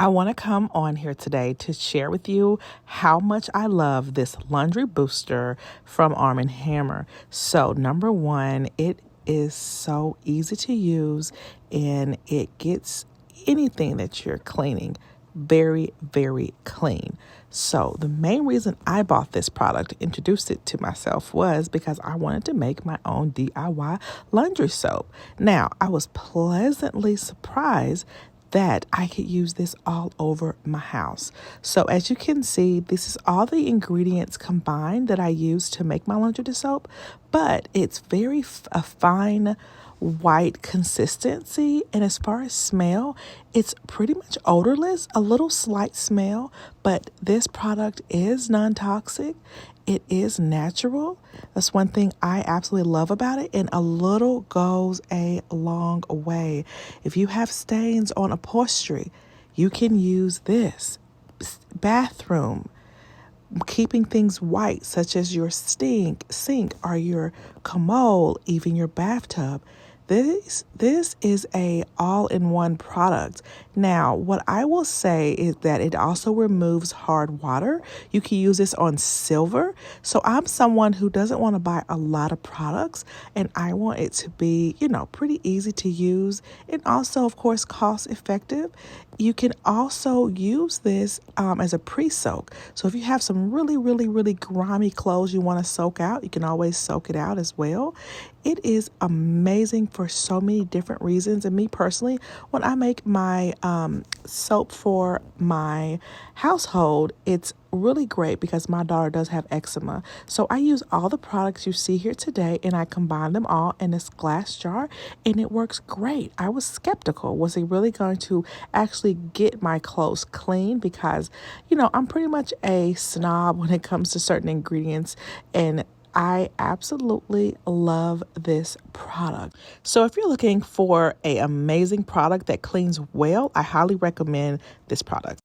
I want to come on here today to share with you how much I love this laundry booster from Arm & Hammer. So, number one, it is so easy to use and it gets anything that you're cleaning very, very clean. So the main reason I bought this product, introduced it to myself, was because I wanted to make my own DIY laundry soap. Now, I was pleasantly surprised that I could use this all over my house. So as you can see, this is all the ingredients combined that I use to make my laundry soap, but it's very a fine white consistency. And as far as smell, it's pretty much odorless, a little slight smell, but this product is non-toxic. It is natural. That's one thing I absolutely love about it. And a little goes a long way. If you have stains on upholstery, you can use this. Bathroom, keeping things white, such as your sink or your commode, even your bathtub. This is a all-in-one product. Now, what I will say is that it also removes hard water. You can use this on silver. So I'm someone who doesn't want to buy a lot of products, and I want it to be, pretty easy to use and also, of course, cost effective. You can also use this as a pre-soak. So if you have some really, really, really grimy clothes you want to soak out, you can always soak it out as well. It is amazing for so many different reasons. And me personally, when I make my soap for my household, it's really great because my daughter does have eczema. So I use all the products you see here today and I combine them all in this glass jar and it works great. I was skeptical. Was it really going to actually get my clothes clean? Because, I'm pretty much a snob when it comes to certain ingredients, and I absolutely love this product. So if you're looking for an amazing product that cleans well, I highly recommend this product.